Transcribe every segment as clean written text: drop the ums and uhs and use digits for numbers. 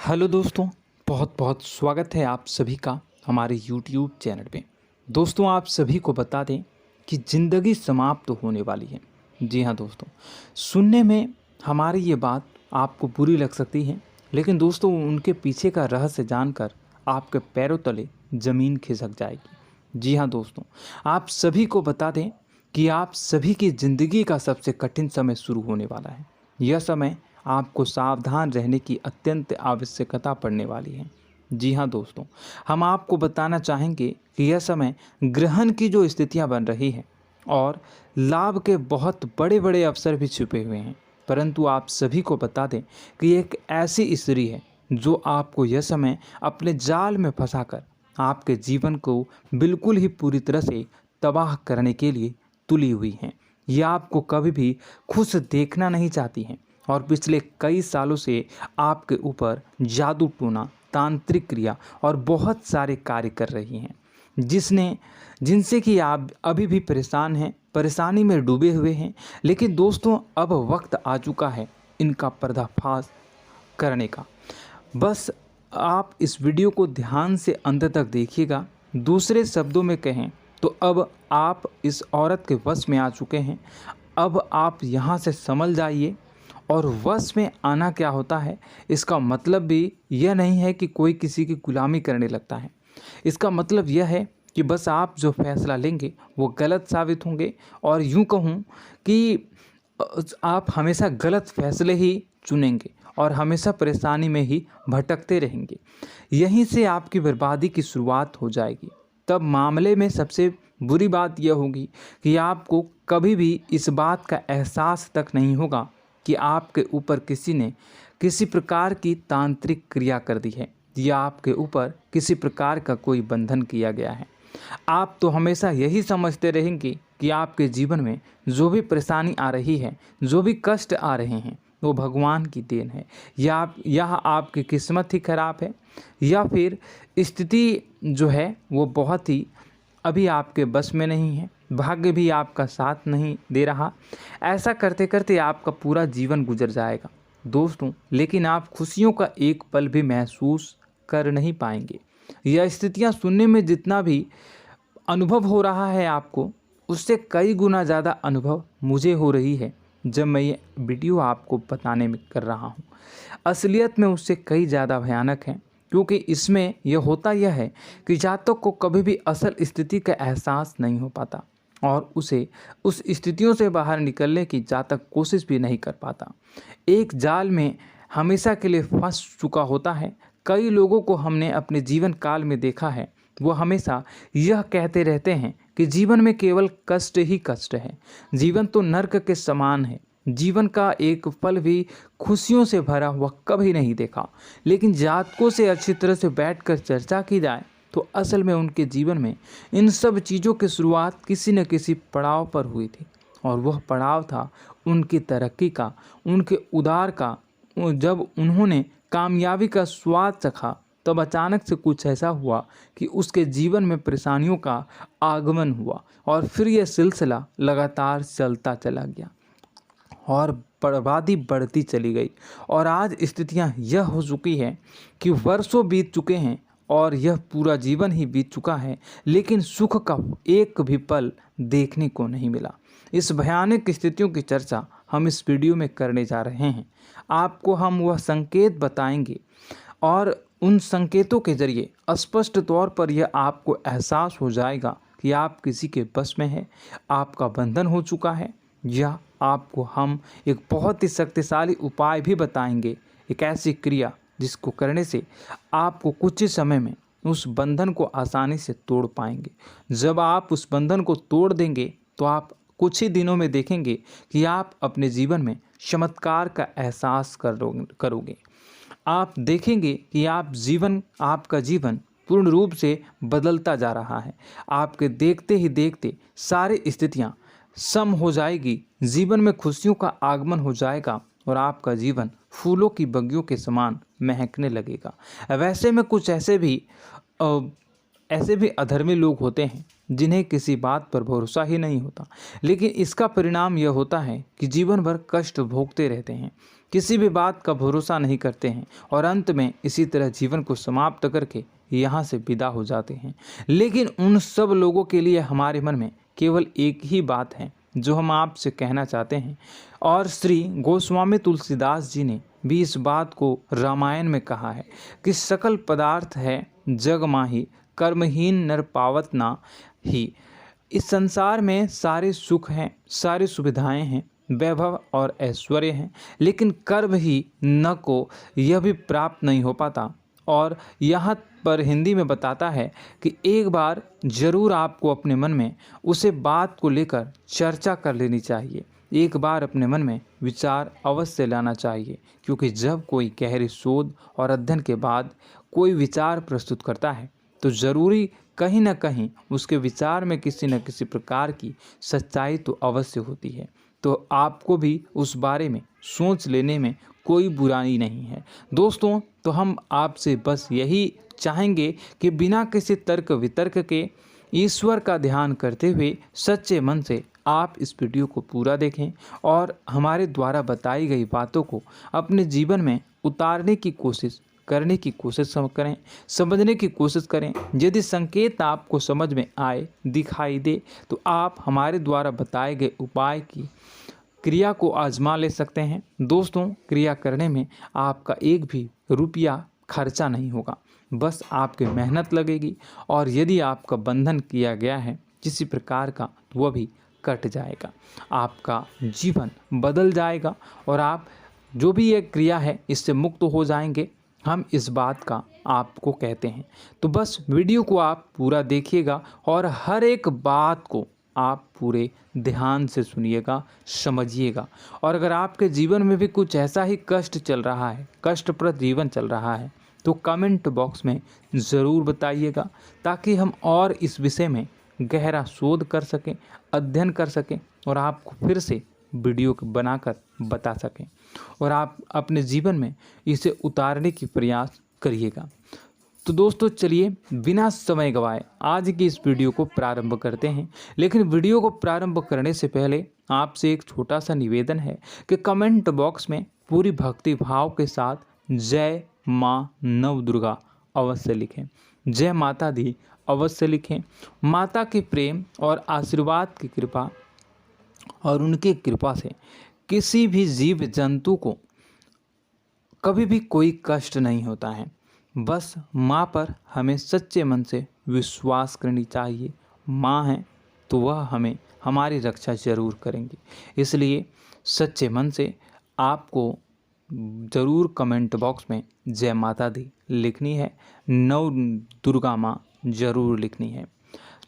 Hello दोस्तों, बहुत बहुत स्वागत है आप सभी का हमारे YouTube चैनल पे। दोस्तों, आप सभी को बता दें कि ज़िंदगी समाप्त होने वाली है। जी हाँ दोस्तों, सुनने में हमारी ये बात आपको बुरी लग सकती है, लेकिन दोस्तों उनके पीछे का रहस्य जानकर आपके पैरों तले ज़मीन खिसक जाएगी। जी हाँ दोस्तों, आप सभी को बता दें कि आप सभी की ज़िंदगी का सबसे कठिन समय शुरू होने वाला है। यह समय आपको सावधान रहने की अत्यंत आवश्यकता पड़ने वाली है। जी हाँ दोस्तों, हम आपको बताना चाहेंगे कि यह समय ग्रहण की जो स्थितियां बन रही है और लाभ के बहुत बड़े बड़े अवसर भी छुपे हुए हैं। परंतु आप सभी को बता दें कि एक ऐसी स्त्री है जो आपको यह समय अपने जाल में फंसाकर आपके जीवन को बिल्कुल ही पूरी तरह से तबाह करने के लिए तुली हुई हैं। यह आपको कभी भी खुश देखना नहीं चाहती हैं और पिछले कई सालों से आपके ऊपर जादू टोना, तांत्रिक क्रिया और बहुत सारे कार्य कर रही हैं, जिनसे कि आप अभी भी परेशान हैं, परेशानी में डूबे हुए हैं। लेकिन दोस्तों, अब वक्त आ चुका है इनका पर्दाफाश करने का। बस आप इस वीडियो को ध्यान से अंत तक देखिएगा। दूसरे शब्दों में कहें तो अब आप इस औरत के वश में आ चुके हैं। अब आप यहाँ से संभल जाइए। और वश में आना क्या होता है, इसका मतलब भी यह नहीं है कि कोई किसी की गुलामी करने लगता है। इसका मतलब यह है कि बस आप जो फैसला लेंगे वो गलत साबित होंगे, और यूँ कहूँ कि आप हमेशा गलत फैसले ही चुनेंगे और हमेशा परेशानी में ही भटकते रहेंगे। यहीं से आपकी बर्बादी की शुरुआत हो जाएगी। तब मामले में सबसे बुरी बात यह होगी कि आपको कभी भी इस बात का एहसास तक नहीं होगा कि आपके ऊपर किसी ने किसी प्रकार की तांत्रिक क्रिया कर दी है या आपके ऊपर किसी प्रकार का कोई बंधन किया गया है। आप तो हमेशा यही समझते रहेंगे कि आपके जीवन में जो भी परेशानी आ रही है, जो भी कष्ट आ रहे हैं, वो भगवान की देन है, या आपकी किस्मत ही खराब है, या फिर स्थिति जो है वो बहुत ही अभी आपके बस में नहीं है, भाग्य भी आपका साथ नहीं दे रहा। ऐसा करते करते आपका पूरा जीवन गुजर जाएगा दोस्तों, लेकिन आप खुशियों का एक पल भी महसूस कर नहीं पाएंगे। यह स्थितियां सुनने में जितना भी अनुभव हो रहा है आपको, उससे कई गुना ज़्यादा अनुभव मुझे हो रही है जब मैं ये वीडियो आपको बताने में कर रहा हूँ। असलियत में उससे कई ज़्यादा भयानक है, क्योंकि इसमें यह होता यह है कि जातक को कभी भी असल स्थिति का एहसास नहीं हो पाता और उसे उस स्थितियों से बाहर निकलने की जातक कोशिश भी नहीं कर पाता। एक जाल में हमेशा के लिए फंस चुका होता है। कई लोगों को हमने अपने जीवन काल में देखा है, वो हमेशा यह कहते रहते हैं कि जीवन में केवल कष्ट ही कष्ट है, जीवन तो नर्क के समान है, जीवन का एक पल भी खुशियों से भरा हुआ कभी नहीं देखा। लेकिन जातकों से अच्छी तरह से बैठकर चर्चा की जाए तो असल में उनके जीवन में इन सब चीज़ों की शुरुआत किसी न किसी पड़ाव पर हुई थी, और वह पड़ाव था उनकी तरक्की का, उनके उदार का। जब उन्होंने कामयाबी का स्वाद चखा, तब अचानक से कुछ ऐसा हुआ कि उसके जीवन में परेशानियों का आगमन हुआ, और फिर यह सिलसिला लगातार चलता चला गया और बर्बादी बढ़ती चली गई। और आज स्थितियां यह हो चुकी है कि वर्षों बीत चुके हैं और यह पूरा जीवन ही बीत चुका है, लेकिन सुख का एक भी पल देखने को नहीं मिला। इस भयानक स्थितियों की चर्चा हम इस वीडियो में करने जा रहे हैं। आपको हम वह संकेत बताएंगे और उन संकेतों के जरिए स्पष्ट तौर पर यह आपको एहसास हो जाएगा कि आप किसी के बस में हैं, आपका बंधन हो चुका है, या आपको हम एक बहुत ही शक्तिशाली उपाय भी बताएंगे, एक ऐसी क्रिया जिसको करने से आपको कुछ ही समय में उस बंधन को आसानी से तोड़ पाएंगे। जब आप उस बंधन को तोड़ देंगे तो आप कुछ ही दिनों में देखेंगे कि आप अपने जीवन में चमत्कार का एहसास करोगे। आप देखेंगे कि आपका जीवन पूर्ण रूप से बदलता जा रहा है। आपके देखते ही देखते सारी स्थितियां सम हो जाएगी, जीवन में खुशियों का आगमन हो जाएगा और आपका जीवन फूलों की बगियों के समान महकने लगेगा। वैसे में कुछ ऐसे भी अधर्मी लोग होते हैं जिन्हें किसी बात पर भरोसा ही नहीं होता, लेकिन इसका परिणाम यह होता है कि जीवन भर कष्ट भोगते रहते हैं, किसी भी बात का भरोसा नहीं करते हैं और अंत में इसी तरह जीवन को समाप्त करके यहाँ से विदा हो जाते हैं। लेकिन उन सब लोगों के लिए हमारे मन में केवल एक ही बात है जो हम आपसे कहना चाहते हैं, और श्री गोस्वामी तुलसीदास जी ने भी इस बात को रामायण में कहा है कि सकल पदार्थ है जग माही, कर्महीन नर पावत ना ही। इस संसार में सारे सुख हैं, सारी सुविधाएं हैं, वैभव और ऐश्वर्य हैं, लेकिन कर्म ही न को यह भी प्राप्त नहीं हो पाता। और यहाँ पर हिंदी में बताता है कि एक बार जरूर आपको अपने मन में उसे बात को लेकर चर्चा कर लेनी चाहिए, एक बार अपने मन में विचार अवश्य लाना चाहिए, क्योंकि जब कोई गहरी शोध और अध्ययन के बाद कोई विचार प्रस्तुत करता है तो ज़रूरी कहीं ना कहीं उसके विचार में किसी न किसी प्रकार की सच्चाई तो अवश्य होती है। तो आपको भी उस बारे में सोच लेने में कोई बुराई नहीं है। दोस्तों, तो हम आपसे बस यही चाहेंगे कि बिना किसी तर्क वितर्क के ईश्वर का ध्यान करते हुए सच्चे मन से आप इस वीडियो को पूरा देखें और हमारे द्वारा बताई गई बातों को अपने जीवन में उतारने की कोशिश करने की कोशिश करें, समझने की कोशिश करें। यदि संकेत आपको समझ में आए, दिखाई दे, तो आप हमारे द्वारा बताए गए उपाय की क्रिया को आजमा ले सकते हैं। दोस्तों, क्रिया करने में आपका एक भी रुपया खर्चा नहीं होगा, बस आपकी मेहनत लगेगी, और यदि आपका बंधन किया गया है किसी प्रकार का तो वह भी कट जाएगा, आपका जीवन बदल जाएगा और आप जो भी ये क्रिया है इससे मुक्त हो जाएंगे। हम इस बात का आपको कहते हैं। तो बस वीडियो को आप पूरा देखिएगा और हर एक बात को आप पूरे ध्यान से सुनिएगा, समझिएगा। और अगर आपके जीवन में भी कुछ ऐसा ही कष्ट चल रहा है, कष्टप्रद जीवन चल रहा है, तो कमेंट बॉक्स में ज़रूर बताइएगा, ताकि हम और इस विषय में गहरा शोध कर सकें, अध्ययन कर सकें और आपको फिर से वीडियो बनाकर बता सकें और आप अपने जीवन में इसे उतारने की प्रयास करिएगा। तो दोस्तों, चलिए बिना समय गवाए आज की इस वीडियो को प्रारंभ करते हैं। लेकिन वीडियो को प्रारंभ करने से पहले आपसे एक छोटा सा निवेदन है कि कमेंट बॉक्स में पूरी भक्ति भाव के साथ जय माँ नव दुर्गा अवश्य लिखें, जय माता दी अवश्य लिखें। माता के प्रेम और आशीर्वाद की कृपा और उनकी कृपा से किसी भी जीव जंतु को कभी भी कोई कष्ट नहीं होता है। बस माँ पर हमें सच्चे मन से विश्वास करनी चाहिए। माँ है तो वह हमें हमारी रक्षा जरूर करेंगी। इसलिए सच्चे मन से आपको ज़रूर कमेंट बॉक्स में जय माता दी लिखनी है, नव दुर्गा माँ ज़रूर लिखनी है।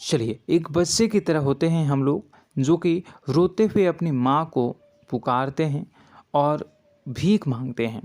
चलिए, एक बच्चे की तरह होते हैं हम लोग, जो कि रोते हुए अपनी माँ को पुकारते हैं और भीख मांगते हैं।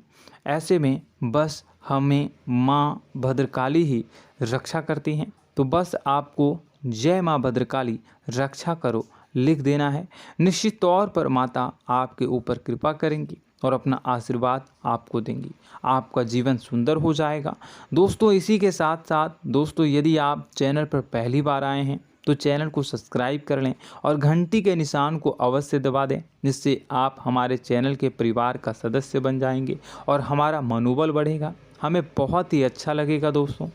ऐसे में बस हमें माँ भद्रकाली ही रक्षा करती हैं। तो बस आपको जय माँ भद्रकाली रक्षा करो लिख देना है। निश्चित तौर पर माता आपके ऊपर कृपा करेंगी और अपना आशीर्वाद आपको देंगी, आपका जीवन सुंदर हो जाएगा। दोस्तों, इसी के साथ साथ दोस्तों, यदि आप चैनल पर पहली बार आए हैं तो चैनल को सब्सक्राइब कर लें और घंटी के निशान को अवश्य दबा दें, जिससे आप हमारे चैनल के परिवार का सदस्य बन जाएंगे और हमारा मनोबल बढ़ेगा, हमें बहुत ही अच्छा लगेगा दोस्तों।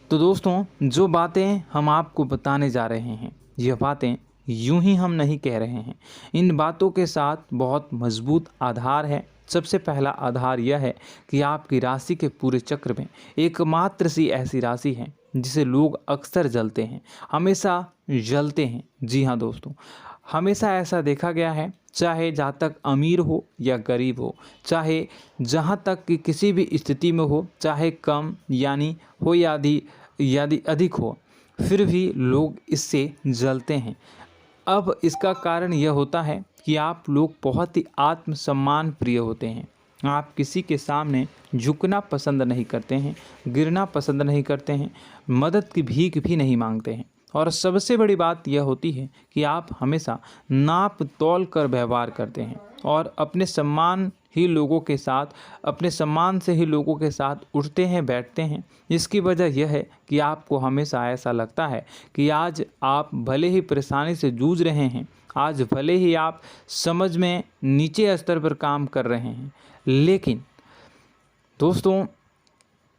तो दोस्तों, जो बातें हम आपको बताने जा रहे हैं, यह बातें यूं ही हम नहीं कह रहे हैं। इन बातों के साथ बहुत मजबूत आधार है। सबसे पहला आधार यह है कि आपकी राशि के पूरे चक्र में एकमात्र सी ऐसी राशि है जिसे लोग अक्सर जलते हैं, हमेशा जलते हैं। जी हाँ दोस्तों, हमेशा ऐसा देखा गया है, चाहे जहाँ तक अमीर हो या गरीब हो, चाहे जहाँ तक कि किसी भी स्थिति में हो, चाहे कम यानी हो या अधिक हो, फिर भी लोग इससे जलते हैं। अब इसका कारण यह होता है कि आप लोग बहुत ही आत्मसम्मान प्रिय होते हैं। आप किसी के सामने झुकना पसंद नहीं करते हैं, गिरना पसंद नहीं करते हैं, मदद की भीख भी नहीं मांगते हैं और सबसे बड़ी बात यह होती है कि आप हमेशा नाप तौल कर व्यवहार करते हैं और अपने सम्मान से ही लोगों के साथ उठते हैं बैठते हैं। इसकी वजह यह है कि आपको हमेशा ऐसा लगता है कि आज आप भले ही परेशानी से जूझ रहे हैं, आज भले ही आप समझ में नीचे स्तर पर काम कर रहे हैं, लेकिन दोस्तों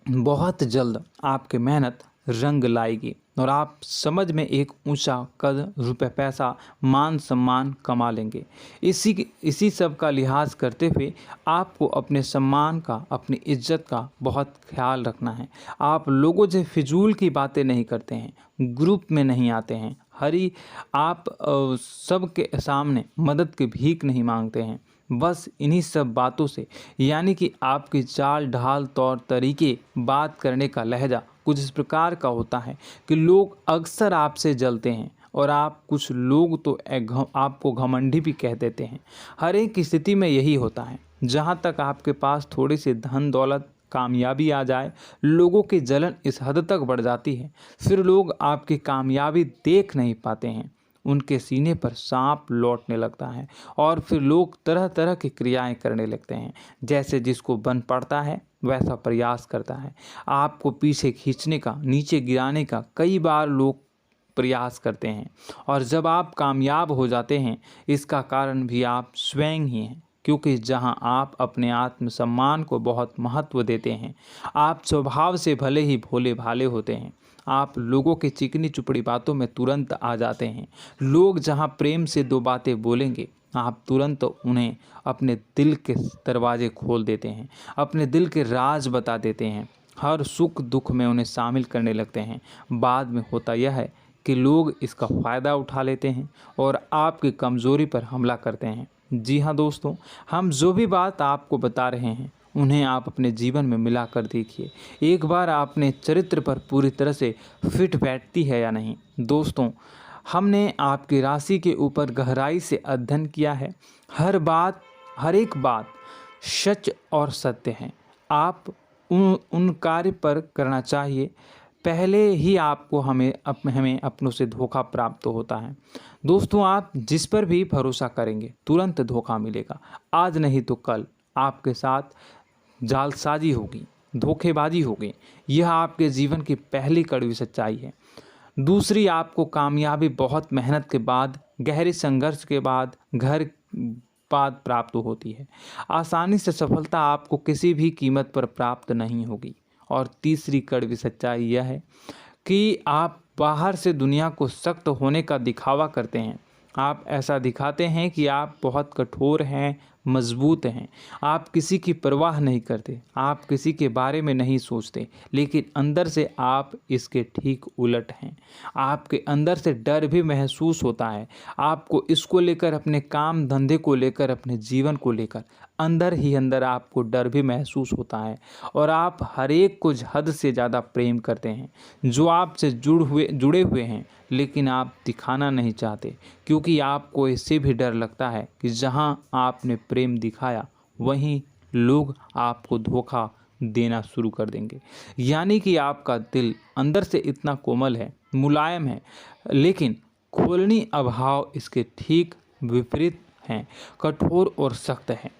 बहुत जल्द आपकी मेहनत रंग लाएगी और आप समझ में एक ऊंचा कद, रुपए, पैसा, मान सम्मान कमा लेंगे। इसी सब का लिहाज करते हुए आपको अपने सम्मान का, अपनी इज्जत का बहुत ख्याल रखना है। आप लोगों से फिजूल की बातें नहीं करते हैं, ग्रुप में नहीं आते हैं, आप सबके सामने मदद की भीख नहीं मांगते हैं। बस इन्हीं सब बातों से, यानी कि आपकी चाल ढाल, तौर तरीके, बात करने का लहजा कुछ इस प्रकार का होता है कि लोग अक्सर आपसे जलते हैं और कुछ लोग तो आपको घमंडी भी कह देते हैं। हर एक स्थिति में यही होता है। जहाँ तक आपके पास थोड़ी सी धन दौलत, कामयाबी आ जाए, लोगों की जलन इस हद तक बढ़ जाती है, फिर लोग आपकी कामयाबी देख नहीं पाते हैं, उनके सीने पर सांप लौटने लगता है और फिर लोग तरह तरह की क्रियाएं करने लगते हैं। जैसे जिसको बन पड़ता है वैसा प्रयास करता है। आपको पीछे खींचने का, नीचे गिराने का कई बार लोग प्रयास करते हैं और जब आप कामयाब हो जाते हैं, इसका कारण भी आप स्वयं ही हैं। क्योंकि जहां आप अपने आत्मसम्मान को बहुत महत्व देते हैं, आप स्वभाव से भले ही भोले भाले होते हैं, आप लोगों की चिकनी चुपड़ी बातों में तुरंत आ जाते हैं। लोग जहां प्रेम से दो बातें बोलेंगे, आप तुरंत उन्हें अपने दिल के दरवाजे खोल देते हैं, अपने दिल के राज बता देते हैं, हर सुख दुख में उन्हें शामिल करने लगते हैं। बाद में होता यह है कि लोग इसका फ़ायदा उठा लेते हैं और आपकी कमज़ोरी पर हमला करते हैं। जी हाँ दोस्तों, हम जो भी बात आपको बता रहे हैं उन्हें आप अपने जीवन में मिला कर देखिए। एक बार आपने चरित्र पर पूरी तरह से फिट बैठती है या नहीं। दोस्तों, हमने आपकी राशि के ऊपर गहराई से अध्ययन किया है। हर एक बात सच और सत्य है। आप उन कार्य पर करना चाहिए, पहले ही आपको हमें अपनों से धोखा प्राप्त होता है। दोस्तों, आप जिस पर भी भरोसा करेंगे तुरंत धोखा मिलेगा। आज नहीं तो कल आपके साथ जालसाजी होगी, धोखेबाजी होगी। यह आपके जीवन की पहली कड़वी सच्चाई है। दूसरी, आपको कामयाबी बहुत मेहनत के बाद, गहरे संघर्ष के बाद, प्राप्त होती है। आसानी से सफलता आपको किसी भी कीमत पर प्राप्त नहीं होगी। और तीसरी कड़वी सच्चाई यह है कि आप बाहर से दुनिया को सख्त होने का दिखावा करते हैं। आप ऐसा दिखाते हैं कि आप बहुत कठोर हैं, मजबूत हैं, आप किसी की परवाह नहीं करते, आप किसी के बारे में नहीं सोचते, लेकिन अंदर से आप इसके ठीक उलट हैं। आपके अंदर से डर भी महसूस होता है। आपको इसको लेकर, अपने काम धंधे को लेकर, अपने जीवन को लेकर अंदर ही अंदर आपको डर भी महसूस होता है और आप हर एक को हद से ज़्यादा प्रेम करते हैं, जो आपसे जुड़े हुए हैं, लेकिन आप दिखाना नहीं चाहते, क्योंकि आपको इससे भी डर लगता है कि जहां आपने प्रेम दिखाया वहीं लोग आपको धोखा देना शुरू कर देंगे। यानी कि आपका दिल अंदर से इतना कोमल है, मुलायम है, लेकिन खोलनी अभाव इसके ठीक विपरीत हैं, कठोर और सख्त है।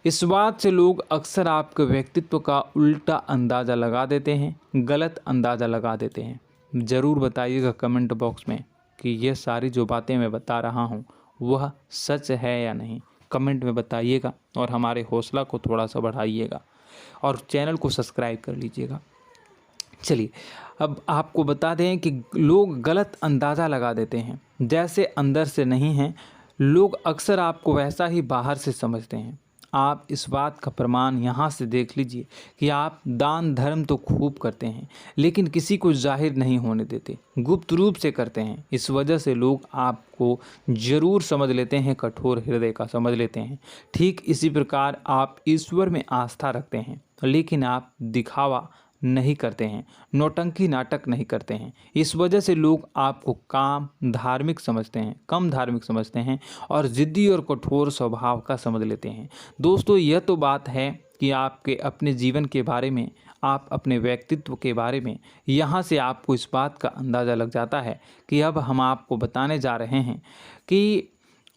इस बात से लोग अक्सर आपके व्यक्तित्व का उल्टा अंदाज़ा लगा देते हैं, गलत अंदाज़ा लगा देते हैं। ज़रूर बताइएगा कमेंट बॉक्स में कि ये सारी जो बातें मैं बता रहा हूँ वह सच है या नहीं। कमेंट में बताइएगा और हमारे हौसला को थोड़ा सा बढ़ाइएगा और चैनल को सब्सक्राइब कर लीजिएगा। चलिए, अब आपको बता दें कि लोग गलत अंदाज़ा लगा देते हैं। जैसे अंदर से नहीं हैं, लोग अक्सर आपको वैसा ही बाहर से समझते हैं। आप इस बात का प्रमाण यहाँ से देख लीजिए कि आप दान धर्म तो खूब करते हैं, लेकिन किसी को जाहिर नहीं होने देते, गुप्त रूप से करते हैं। इस वजह से लोग आपको ज़रूर समझ लेते हैं, कठोर हृदय का समझ लेते हैं। ठीक इसी प्रकार आप ईश्वर में आस्था रखते हैं, लेकिन आप दिखावा नहीं करते हैं, नौटंकी नाटक नहीं करते हैं। इस वजह से लोग आपको कम धार्मिक समझते हैं और ज़िद्दी और कठोर स्वभाव का समझ लेते हैं। दोस्तों, यह तो बात है कि आपके अपने जीवन के बारे में आप अपने व्यक्तित्व के बारे में। यहाँ से आपको इस बात का अंदाज़ा लग जाता है कि अब हम आपको बताने जा रहे हैं कि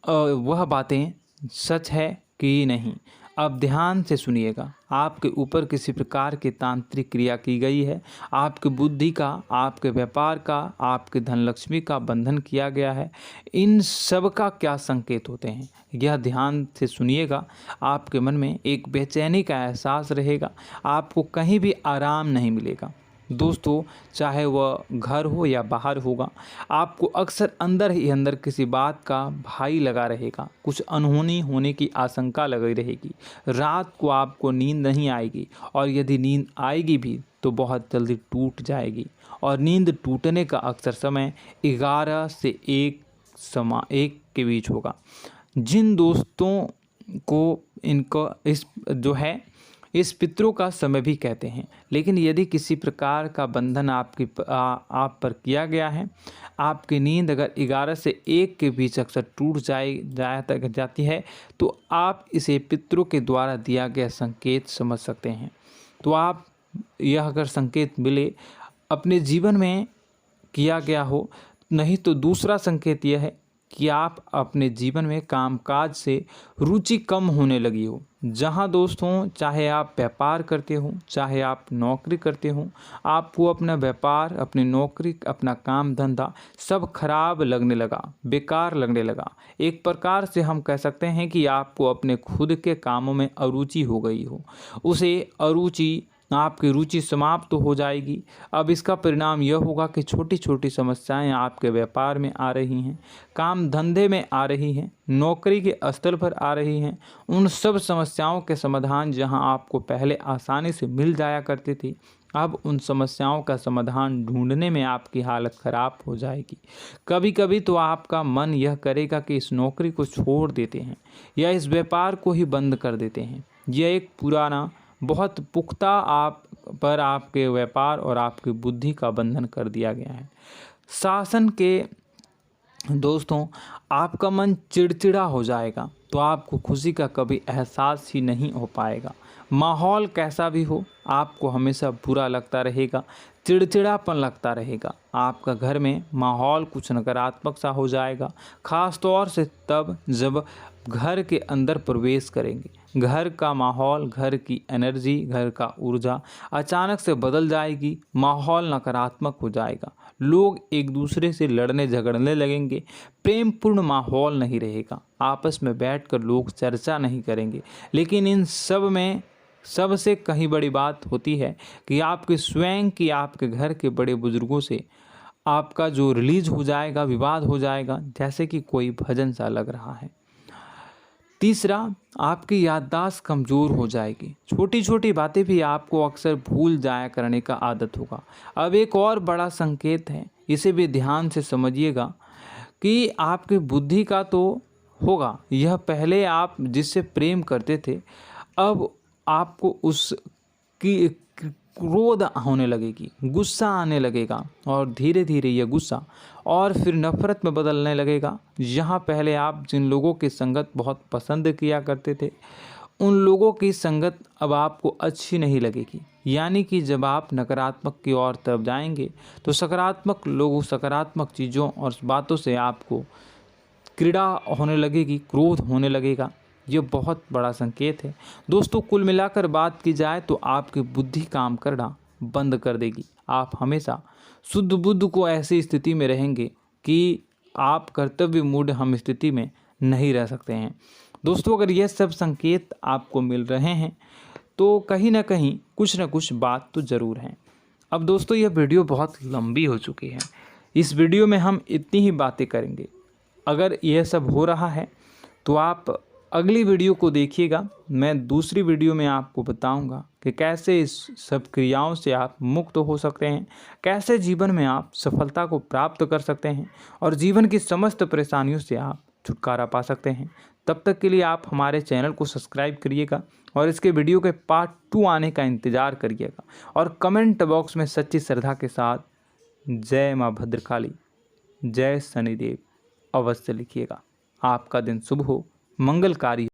वह बातें सच है कि नहीं। अब ध्यान से सुनिएगा। आपके ऊपर किसी प्रकार की तांत्रिक क्रिया की गई है, आपकी बुद्धि का, आपके व्यापार का, आपके धन लक्ष्मी का बंधन किया गया है। इन सब का क्या संकेत होते हैं, यह ध्यान से सुनिएगा। आपके मन में एक बेचैनी का एहसास रहेगा, आपको कहीं भी आराम नहीं मिलेगा। दोस्तों, चाहे वह घर हो या बाहर होगा, आपको अक्सर अंदर ही अंदर किसी बात का भय लगा रहेगा। कुछ अनहोनी होने की आशंका लगी रहेगी। रात को आपको नींद नहीं आएगी, और यदि नींद आएगी भी तो बहुत जल्दी टूट जाएगी। और नींद टूटने का अक्सर समय 11 से 1 के बीच होगा। जिन दोस्तों को इनको इस पितरों का समय भी कहते हैं। लेकिन यदि किसी प्रकार का बंधन आप पर किया गया है, आपकी नींद अगर 11 से 1 के बीच अक्सर टूट जाती है, तो आप इसे पितरों के द्वारा दिया गया संकेत समझ सकते हैं। तो आप यह अगर संकेत मिले अपने जीवन में किया गया हो, नहीं तो दूसरा संकेत यह है कि आप अपने जीवन में कामकाज से रुचि कम होने लगी हो। जहां दोस्तों, चाहे आप व्यापार करते हो, चाहे आप नौकरी करते हो, आपको अपना व्यापार, अपनी नौकरी, अपना काम धंधा सब खराब लगने लगा, बेकार लगने लगा। एक प्रकार से हम कह सकते हैं कि आपको अपने खुद के कामों में अरुचि हो गई हो। आपकी रुचि समाप्त हो जाएगी। अब इसका परिणाम यह होगा कि छोटी छोटी समस्याएं आपके व्यापार में आ रही हैं, काम धंधे में आ रही हैं, नौकरी के स्तर पर आ रही हैं। उन सब समस्याओं के समाधान जहां आपको पहले आसानी से मिल जाया करती थी, अब उन समस्याओं का समाधान ढूंढने में आपकी हालत ख़राब हो जाएगी। कभी कभी तो आपका मन यह करेगा कि इस नौकरी को छोड़ देते हैं या इस व्यापार को ही बंद कर देते हैं। यह एक पुराना, बहुत पुख्ता आपके व्यापार और आपकी बुद्धि का बंधन कर दिया गया है। शासन के दोस्तों, आपका मन चिड़चिड़ा हो जाएगा, तो आपको खुशी का कभी एहसास ही नहीं हो पाएगा। माहौल कैसा भी हो, आपको हमेशा बुरा लगता रहेगा, चिड़चिड़ापन लगता रहेगा। आपका घर में माहौल कुछ नकारात्मक सा हो जाएगा, ख़ास तौर से तब जब घर के अंदर प्रवेश करेंगे। घर का माहौल, घर की एनर्जी, घर का ऊर्जा अचानक से बदल जाएगी। माहौल नकारात्मक हो जाएगा, लोग एक दूसरे से लड़ने झगड़ने लगेंगे, प्रेमपूर्ण माहौल नहीं रहेगा, आपस में बैठकर लोग चर्चा नहीं करेंगे। लेकिन इन सब में सबसे कहीं बड़ी बात होती है कि आपके घर के बड़े बुजुर्गों से आपका जो रिलीज हो जाएगा, विवाद हो जाएगा, जैसे कि कोई भजन सा लग रहा है। तीसरा, आपकी याददाश्त कमज़ोर हो जाएगी। छोटी छोटी बातें भी आपको अक्सर भूल जाया करने का आदत होगा। अब एक और बड़ा संकेत है, इसे भी ध्यान से समझिएगा कि आपकी बुद्धि का तो होगा, यह पहले आप जिससे प्रेम करते थे, अब आपको उसकी क्रोध होने लगेगी, गुस्सा आने लगेगा, और धीरे धीरे यह गुस्सा और फिर नफरत में बदलने लगेगा। यहाँ पहले आप जिन लोगों की संगत बहुत पसंद किया करते थे, उन लोगों की संगत अब आपको अच्छी नहीं लगेगी। यानी कि जब आप नकारात्मक की ओर तरफ जाएंगे, तो सकारात्मक लोगों, सकारात्मक चीज़ों और बातों से आपको क्रीड़ा होने लगेगी, क्रोध होने लगेगा। ये बहुत बड़ा संकेत है दोस्तों। कुल मिलाकर बात की जाए तो आपकी बुद्धि काम करना बंद कर देगी। आप हमेशा शुद्ध बुद्ध को ऐसी स्थिति में रहेंगे कि आप कर्तव्य मूढ़ हम स्थिति में नहीं रह सकते हैं। दोस्तों, अगर यह सब संकेत आपको मिल रहे हैं तो कहीं ना कहीं कुछ ना कुछ बात तो ज़रूर है। अब दोस्तों, यह वीडियो बहुत लंबी हो चुकी है, इस वीडियो में हम इतनी ही बातें करेंगे। अगर यह सब हो रहा है तो आप अगली वीडियो को देखिएगा। मैं दूसरी वीडियो में आपको बताऊंगा कि कैसे इस सब क्रियाओं से आप मुक्त हो सकते हैं, कैसे जीवन में आप सफलता को प्राप्त कर सकते हैं और जीवन की समस्त परेशानियों से आप छुटकारा पा सकते हैं। तब तक के लिए आप हमारे चैनल को सब्सक्राइब करिएगा और इसके वीडियो के पार्ट 2 आने का इंतज़ार करिएगा। और कमेंट बॉक्स में सच्ची श्रद्धा के साथ जय माँ भद्रकाली, जय शनिदेव अवश्य लिखिएगा। आपका दिन शुभ हो, मंगलकारी।